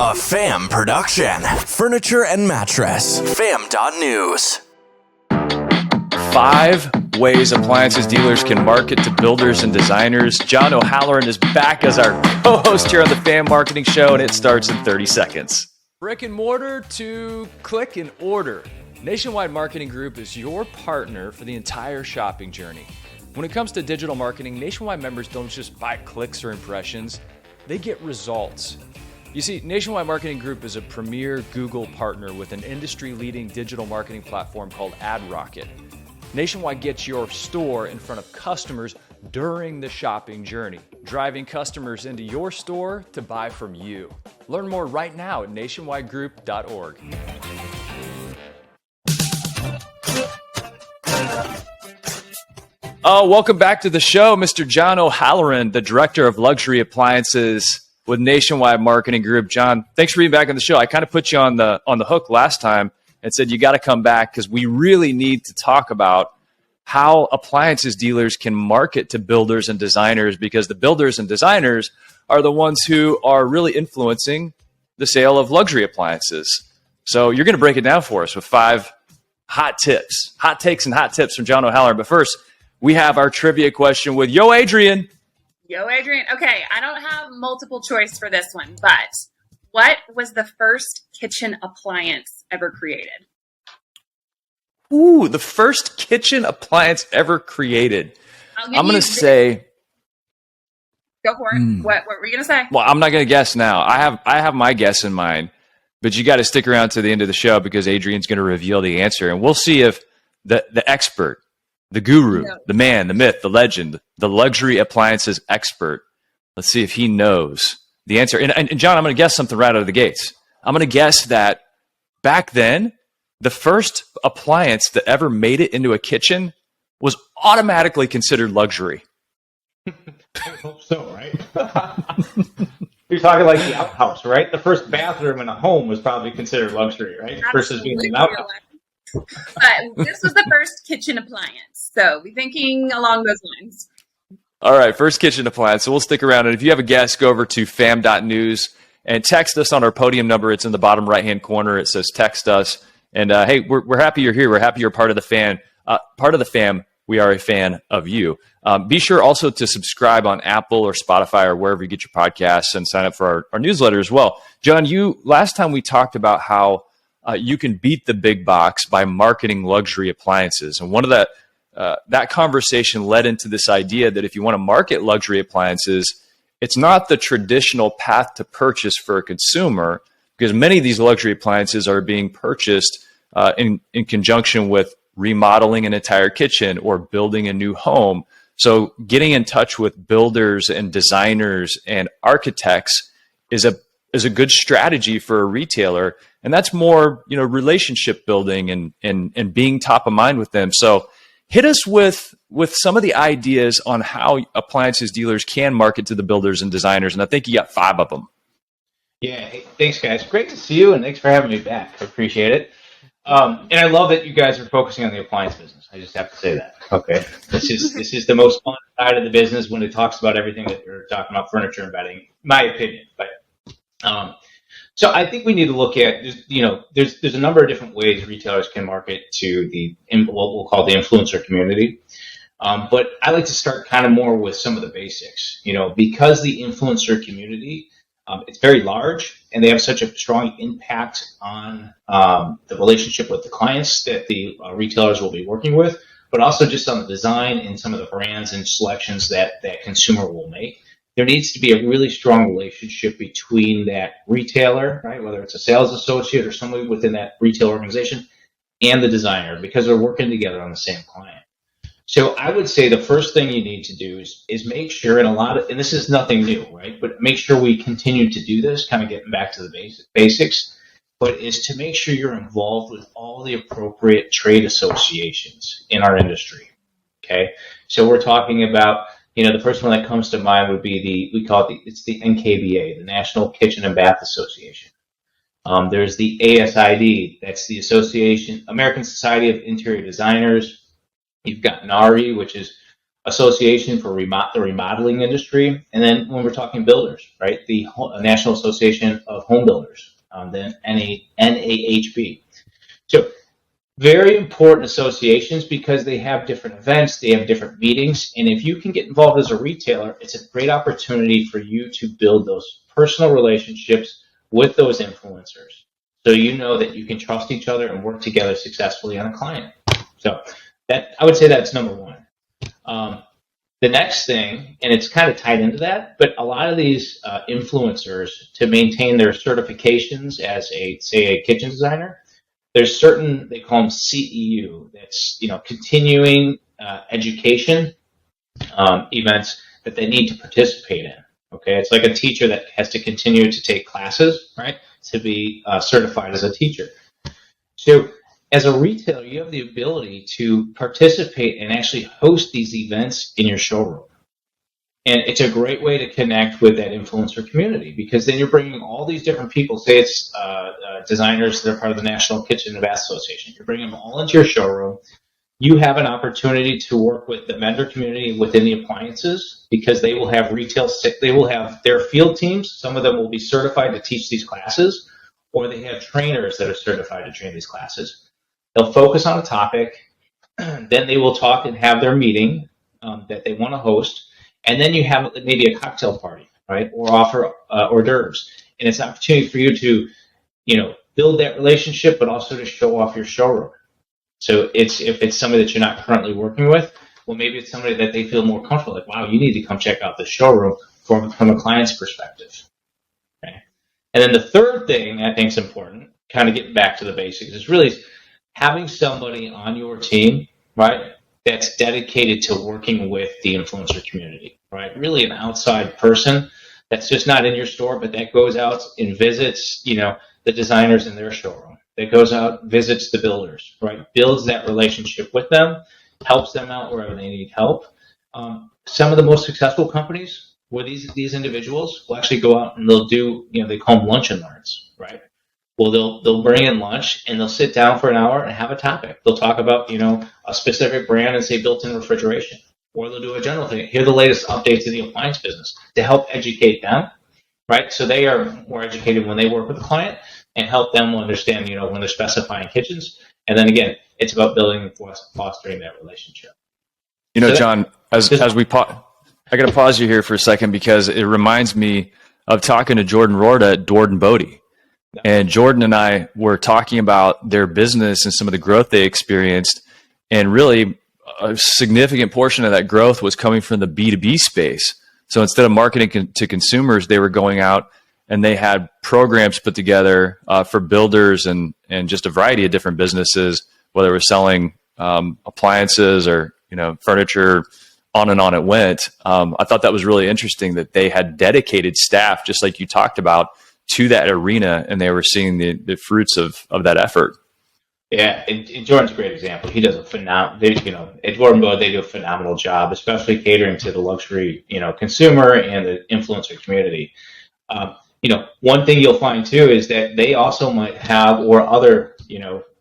A FAM production. Furniture and mattress. FAM.news. 5 ways appliances dealers can market to builders and designers. John O'Halloran is back as our co-host here on the FAM Marketing Show, and it starts in 30 seconds. Brick and mortar to click and order. Nationwide Marketing Group is your partner for the entire shopping journey. When it comes to digital marketing, Nationwide members don't just buy clicks or impressions, they get results. You see, Nationwide Marketing Group is a premier Google partner with an industry-leading digital marketing platform called AdRocket. Nationwide gets your store in front of customers during the shopping journey, driving customers into your store to buy from you. Learn more right now at nationwidegroup.org. Welcome back to the show, Mr. John O'Halloran, the Director of Luxury Appliances with Nationwide Marketing Group. John, thanks for being back on the show. I kind of put you on the hook last time and said you got to come back because we really need to talk about how appliances dealers can market to builders and designers, because the builders and designers are the ones who are really influencing the sale of luxury appliances. So you're going to break it down for us with 5 hot tips, hot takes and hot tips from John O'Halloran. But first, we have our trivia question with Yo Adrienne. Yo Adrienne. Okay, I don't have multiple choice for this one, but what was the first kitchen appliance ever created? Ooh, the first kitchen appliance ever created. I'm going to say... Go for it. What were you going to say? Well, I'm not going to guess now. I have my guess in mind, but you got to stick around to the end of the show because Adrienne's going to reveal the answer, and we'll see if the expert, the guru, the man, the myth, the legend, the luxury appliances expert, let's see if he knows the answer. And John, I'm going to guess something right out of the gates. I'm going to guess that back then, the first appliance that ever made it into a kitchen was automatically considered luxury. I hope so, right? You're talking like the outhouse, right? The first bathroom in a home was probably considered luxury, right? Versus being an outhouse. But this was the first kitchen appliance. So be thinking along those lines. All right, first kitchen appliance. So we'll stick around. And if you have a guess, go over to fam.news and text us on our podium number. It's in the bottom right-hand corner. It says text us. And hey, we're happy you're here. We're happy you're part of the fam. We are a fan of you. Be sure also to subscribe on Apple or Spotify or wherever you get your podcasts, and sign up for our newsletter as well. John, last time we talked about how you can beat the big box by marketing luxury appliances. And one of that conversation led into this idea that if you want to market luxury appliances, it's not the traditional path to purchase for a consumer, because many of these luxury appliances are being purchased in conjunction with remodeling an entire kitchen or building a new home. So getting in touch with builders and designers and architects is a good strategy for a retailer. And that's more, relationship building and being top of mind with them. So hit us with some of the ideas on how appliances dealers can market to the builders and designers. And I think you got 5 of them. Yeah, hey, thanks, guys. Great to see you, and thanks for having me back. I appreciate it. And I love that you guys are focusing on the appliance business. I just have to say that. Okay, this is the most fun side of the business when it talks about everything that you're talking about, furniture and bedding, my opinion. But so I think we need to look at, there's a number of different ways retailers can market to what we'll call the influencer community. But I like to start kind of more with some of the basics, because the influencer community, it's very large, and they have such a strong impact on the relationship with the clients that the retailers will be working with, but also just on the design and some of the brands and selections that consumer will make. There needs to be a really strong relationship between that retailer, right, whether it's a sales associate or somebody within that retail organization, and the designer, because they're working together on the same client. So I would say the first thing you need to do is make sure, and this is nothing new, right? But make sure we continue to do this, kind of getting back to the basics, but is to make sure you're involved with all the appropriate trade associations in our industry. Okay, so we're talking about, the first one that comes to mind would be it's the NKBA, the National Kitchen and Bath Association. There's the ASID, that's the American Society of Interior Designers. You've got NARI, which is Association for the remodeling industry, and then when we're talking builders, right, the National Association of Home Builders, then NAHB. So very important associations because they have different events, they have different meetings, and if you can get involved as a retailer, it's a great opportunity for you to build those personal relationships with those influencers. So you know that you can trust each other and work together successfully on a client. So that, I would say that's number one. The next thing, and it's kind of tied into that, but a lot of these influencers, to maintain their certifications as a kitchen designer, there's certain, they call them CEU, that's continuing education events that they need to participate in. Okay, it's like a teacher that has to continue to take classes, right, to be certified as a teacher. So as a retailer, you have the ability to participate and actually host these events in your showroom. And it's a great way to connect with that influencer community, because then you're bringing all these different people, say it's designers that are part of the National Kitchen and Bath Association. You're bringing them all into your showroom. You have an opportunity to work with the vendor community within the appliances, because they will have they will have their field teams. Some of them will be certified to teach these classes, or they have trainers that are certified to train these classes. They'll focus on a topic, then they will talk and have their meeting that they want to host, and then you have maybe a cocktail party, right, or offer hors d'oeuvres. And it's an opportunity for you to, build that relationship, but also to show off your showroom. So if it's somebody that you're not currently working with, well, maybe it's somebody that they feel more comfortable, like, wow, you need to come check out the showroom from a client's perspective. Okay. And then the third thing I think is important, kind of getting back to the basics, is really having somebody on your team, right, that's dedicated to working with the influencer community, right? Really an outside person that's just not in your store, but that goes out and visits, the designers in their showroom. That goes out, visits the builders, right? Builds that relationship with them, helps them out wherever they need help. Some of the most successful companies where these individuals will actually go out and they'll do, they call them lunch and learns, right? Well, they'll bring in lunch and they'll sit down for an hour and have a topic. They'll talk about, a specific brand and say built-in refrigeration. Or they'll do a general thing. Here are the latest updates in the appliance business to help educate them, right? So they are more educated when they work with the client and help them understand, when they're specifying kitchens. And then again, it's about building and fostering that relationship. John, I got to pause you here for a second, because it reminds me of talking to Jordan Rorta at Dord & Bodie. And Jordan and I were talking about their business and some of the growth they experienced. And really, a significant portion of that growth was coming from the B2B space. So instead of marketing to consumers, they were going out and they had programs put together for builders and just a variety of different businesses, whether it was selling appliances or furniture, on and on it went. I thought that was really interesting that they had dedicated staff, just like you talked about, to that arena, and they were seeing the fruits of that effort. Yeah, and Jordan's a great example. He does a phenomenal, at Dord & Bodie, they do a phenomenal job, especially catering to the luxury, consumer and the influencer community. One thing you'll find too is that they also might have, or other,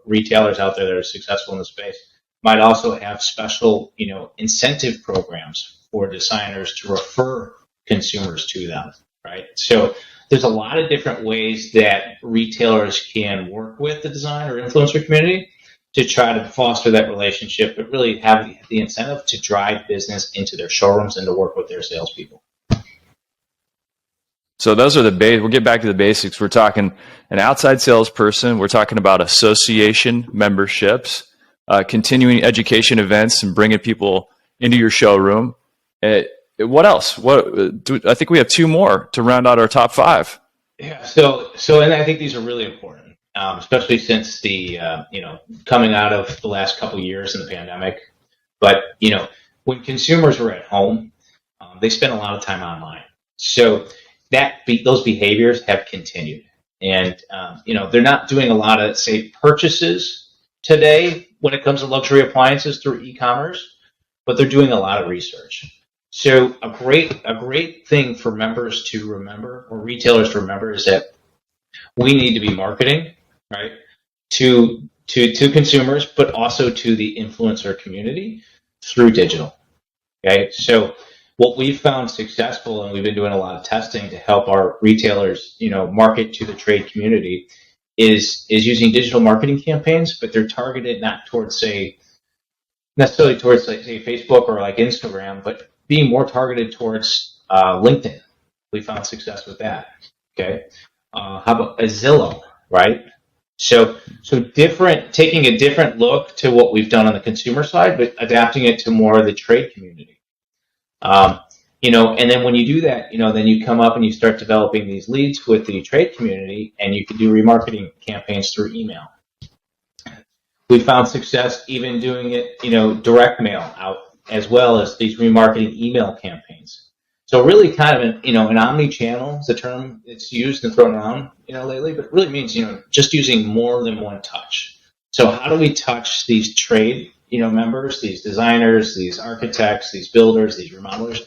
retailers out there that are successful in the space might also have special, incentive programs for designers to refer consumers to them, right? So there's a lot of different ways that retailers can work with the design or influencer community to try to foster that relationship, but really have the incentive to drive business into their showrooms and to work with their salespeople. So those are we'll get back to the basics. We're talking an outside salesperson. We're talking about association memberships, continuing education events, and bringing people into your showroom. What else? I think we have two more to round out our top five. Yeah. So, and I think these are really important, especially since the, coming out of the last couple of years in the pandemic. But, when consumers were at home, they spent a lot of time online. So those behaviors have continued. And, they're not doing a lot of, say, purchases today when it comes to luxury appliances through e-commerce, but they're doing a lot of research. So a great thing for members to remember, or retailers to remember, is that we need to be marketing, right, to consumers, but also to the influencer community through digital. Okay, so what we've found successful, and we've been doing a lot of testing to help our retailers, market to the trade community, is using digital marketing campaigns, but they're targeted not towards, necessarily towards, like, say, Facebook or like Instagram, but being more targeted towards LinkedIn. We found success with that. Okay, how about a Zillow, right? So taking a different look to what we've done on the consumer side, but adapting it to more of the trade community. And then when you do that, then you come up and you start developing these leads with the trade community, and you can do remarketing campaigns through email. We found success even doing it, direct mail out, as well as these remarketing email campaigns. So really kind of an omni-channel is a term that's used and thrown around, lately, but it really means, just using more than one touch. So how do we touch these trade, members, these designers, these architects, these builders, these remodelers,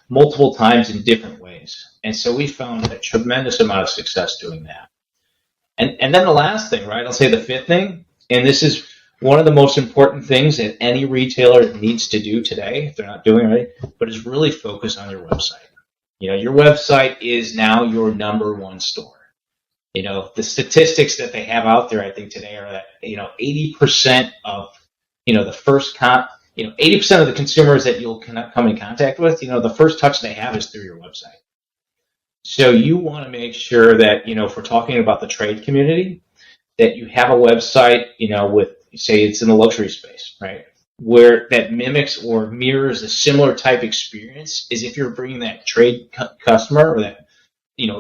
multiple times in different ways? And so we found a tremendous amount of success doing that. And then the last thing, right? I'll say the fifth thing, and this is one of the most important things that any retailer needs to do today, if they're not doing it already, but is really focus on your website. Your website is now your number one store. The statistics that they have out there, I think today, are that 80% of the first 80% of the consumers that you'll come in contact with, the first touch they have is through your website. So you want to make sure that, if we're talking about the trade community, that you have a website, with, say, it's in the luxury space, right, where that mimics or mirrors a similar type experience as if you're bringing that trade customer or that,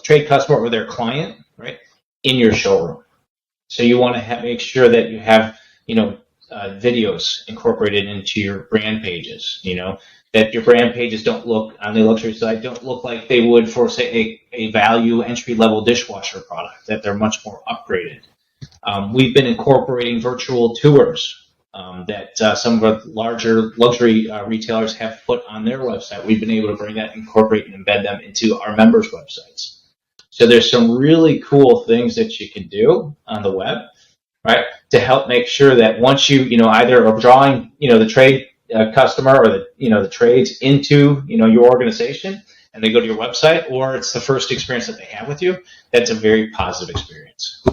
trade customer or their client, right, in your showroom. So you want to make sure that you have, videos incorporated into your brand pages, that your brand pages don't look, on the luxury side, don't look like they would for, say, a value entry-level dishwasher product, that they're much more upgraded. We've been incorporating virtual tours that some of our larger luxury retailers have put on their website. We've been able to bring that, incorporate, and embed them into our members' websites. So there's some really cool things that you can do on the web, right, to help make sure that once you, either are drawing, the trade customer or the trades into, your organization, and they go to your website, or it's the first experience that they have with you, that's a very positive experience.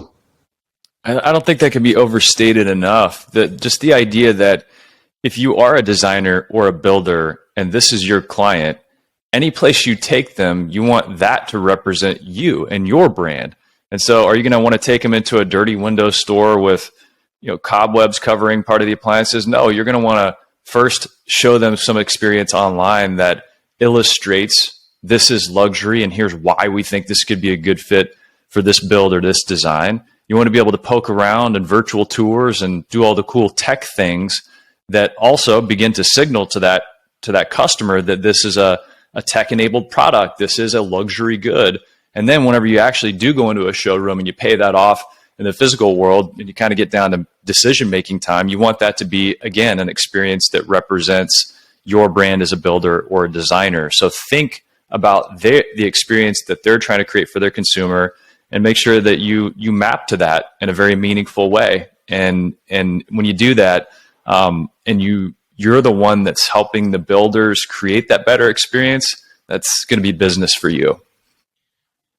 I don't think that can be overstated enough. That just the idea that if you are a designer or a builder and this is your client, any place you take them, you want that to represent you and your brand. And so are you going to want to take them into a dirty window store with, cobwebs covering part of the appliances? No, you're going to want to first show them some experience online that illustrates this is luxury and here's why we think this could be a good fit for this build or this design. You want to be able to poke around and virtual tours and do all the cool tech things that also begin to signal to that customer that this is a tech-enabled product. This is a luxury good. And then whenever you actually do go into a showroom and you pay that off in the physical world and you kind of get down to decision-making time, you want that to be, again, an experience that represents your brand as a builder or a designer. So think about the experience that they're trying to create for their consumer and make sure that you map to that in a very meaningful way. And when you do that, and you're the one that's helping the builders create that better experience, that's going to be business for you.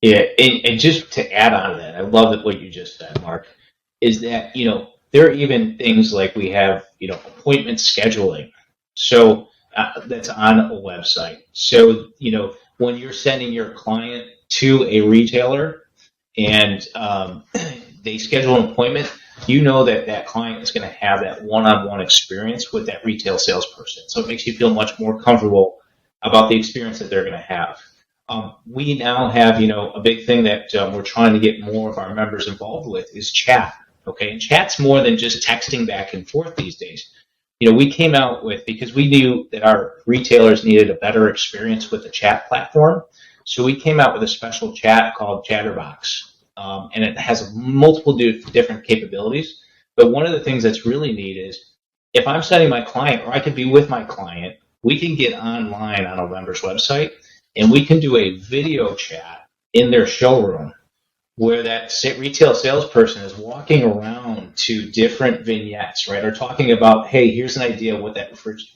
Yeah, and just to add on to that, I love what you just said, Mark, is that, there are even things like we have, appointment scheduling. So that's on a website. So, when you're sending your client to a retailer, and they schedule an appointment, that client is going to have that one-on-one experience with that retail salesperson. So it makes you feel much more comfortable about the experience that they're going to have. We now have, a big thing that we're trying to get more of our members involved with is chat. Okay, and chat's more than just texting back and forth these days. We came out with, because we knew that our retailers needed a better experience with the chat platform. So we came out with a special chat called Chatterbox, and it has multiple different capabilities. But one of the things that's really neat is if I'm sending my client, or I could be with my client, we can get online on a member's website, and we can do a video chat in their showroom where that retail salesperson is walking around to different vignettes, right? Or talking about, hey, here's an idea of what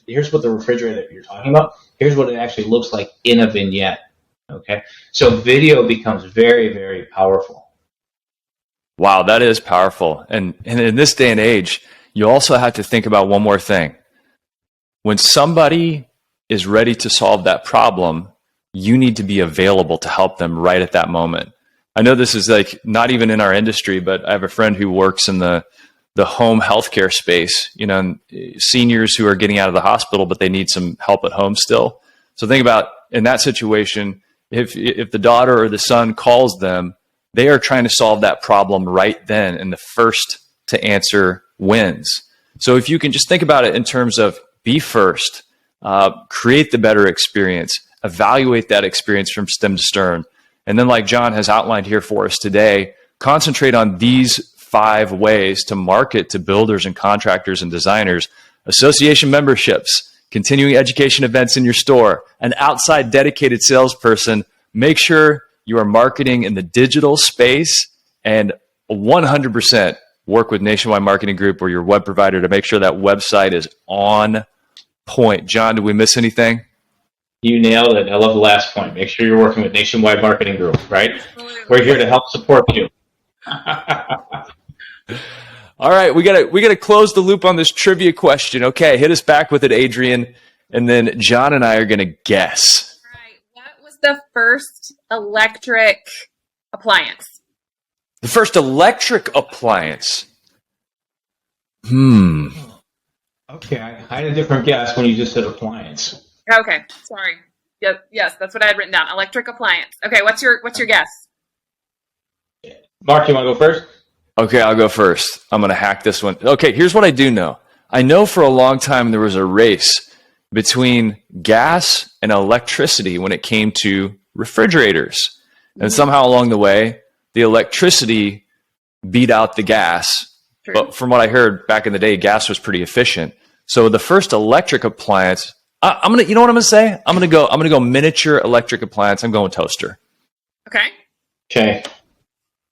here's what the refrigerator that you're talking about. Here's what it actually looks like in a vignette. Okay. So video becomes very, very powerful. Wow, that is powerful. And in this day and age, you also have to think about one more thing. When somebody is ready to solve that problem, you need to be available to help them right at that moment. I know this is like not even in our industry, but I have a friend who works in the home healthcare space, you know, seniors who are getting out of the hospital, but they need some help at home still. So think about in that situation, if the daughter or the son calls them, they are trying to solve that problem right then, and the first to answer wins. So if you can just think about it in terms of be first, create the better experience, evaluate that experience from stem to stern, and then like John has outlined here for us today, concentrate on these 5 ways to market to builders and contractors and designers: association memberships, continuing education events in your store, an outside dedicated salesperson. Make sure you are marketing in the digital space, and 100% work with Nationwide Marketing Group or your web provider to make sure that website is on point. John, did we miss anything? You nailed it. I love the last point. Make sure you're working with Nationwide Marketing Group, right? Absolutely. We're here to help support you. All right, we gotta close the loop on this trivia question. Okay, hit us back with it, Adrienne, and then John and I are gonna guess. All right. What was the first electric appliance? The first electric appliance. Okay, I had a different guess when you just said appliance. Okay, sorry. Yes, that's what I had written down. Electric appliance. Okay, what's your guess? Mark, you want to go first? Okay, I'll go first. I'm gonna hack this one. Okay, here's what I do know. I know for a long time there was a race between gas and electricity when it came to refrigerators. And somehow along the way, the electricity beat out the gas. True. But from what I heard back in the day, gas was pretty efficient. So the first electric appliance, I'm gonna, you know what I'm gonna say? I'm gonna go miniature electric appliance. I'm going toaster. Okay. Okay.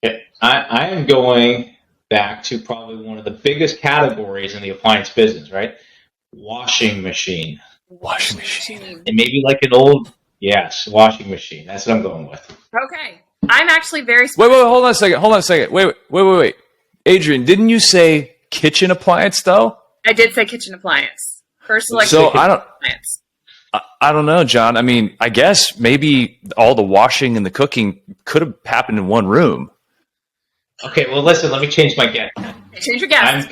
Yeah, I am going back to probably one of the biggest categories in the appliance business, right? Washing machine. Washing machine. And maybe like an old, yes, washing machine. That's what I'm going with. Okay. I'm actually very Wait, hold on a second. Wait. Adrienne, didn't you say kitchen appliance though? I did say kitchen appliance. First electric So appliance. I don't know, John. I mean, I guess maybe all the washing and the cooking could have happened in one room. Okay, well, listen, let me change my guess. Change your guess.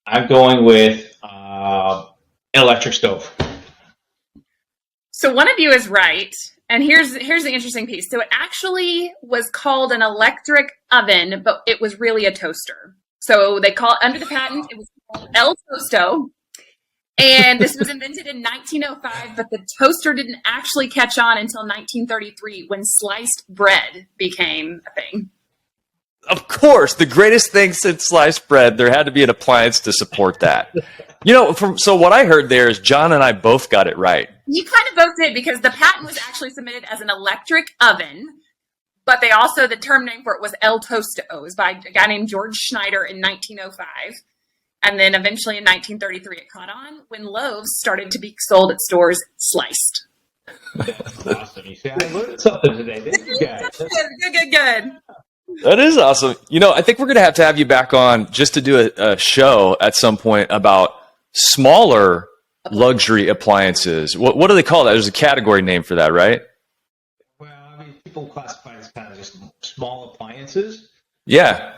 I'm going with an electric stove. So one of you is right. And here's the interesting piece. So it actually was called an electric oven, but it was really a toaster. So they call it, under the patent, it was called El Toasto. And this was invented in 1905, but the toaster didn't actually catch on until 1933 when sliced bread became a thing. Of course, the greatest thing since sliced bread, there had to be an appliance to support that. You know, so what I heard there is John and I both got it right. You kind of both did, because the patent was actually submitted as an electric oven, but they also, the term name for it was El Tosto. It was by a guy named George Schneider in 1905. And then eventually in 1933 it caught on when loaves started to be sold at stores sliced. That's awesome. You see, I learned something today, didn't you guys? Good. That is awesome. You know, I think we're going to have you back on just to do a show at some point about smaller luxury appliances. What do they call that? There's a category name for that, right? Well, I mean, people classify it as kind of just small appliances. Yeah.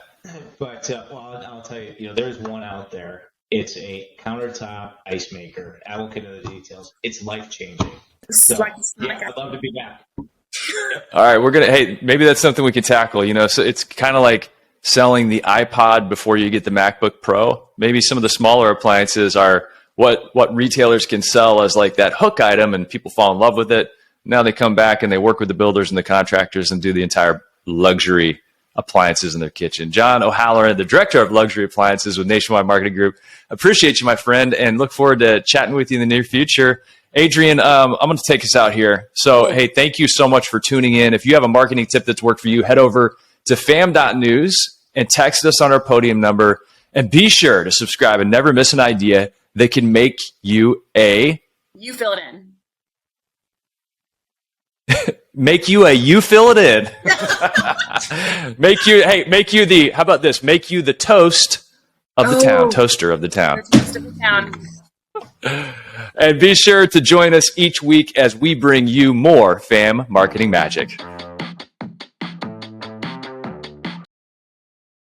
But, well, I'll tell you, there's one out there. It's a countertop ice maker. I won't get into the details. It's life-changing. So, yeah, I'd love to be back. All right, hey, maybe that's something we can tackle. So it's kind of like selling the iPod before you get the MacBook Pro. Maybe some of the smaller appliances are what retailers can sell as like that hook item, and people fall in love with it. Now they come back and they work with the builders and the contractors and do the entire luxury appliances in their kitchen. John O'Halloran, the director of luxury appliances with Nationwide Marketing Group. Appreciate you, my friend, and look forward to chatting with you in the near future. Adrienne, I'm going to take us out here. So, hey, thank you so much for tuning in. If you have a marketing tip that's worked for you, head over to fam.news and text us on our podium number. And be sure to subscribe and never miss an idea that can make you You fill it in. Make you fill it in. Make you how about this? Make you the toast of the town, toaster of the town. The toast of the town. And be sure to join us each week as we bring you more FAM marketing magic.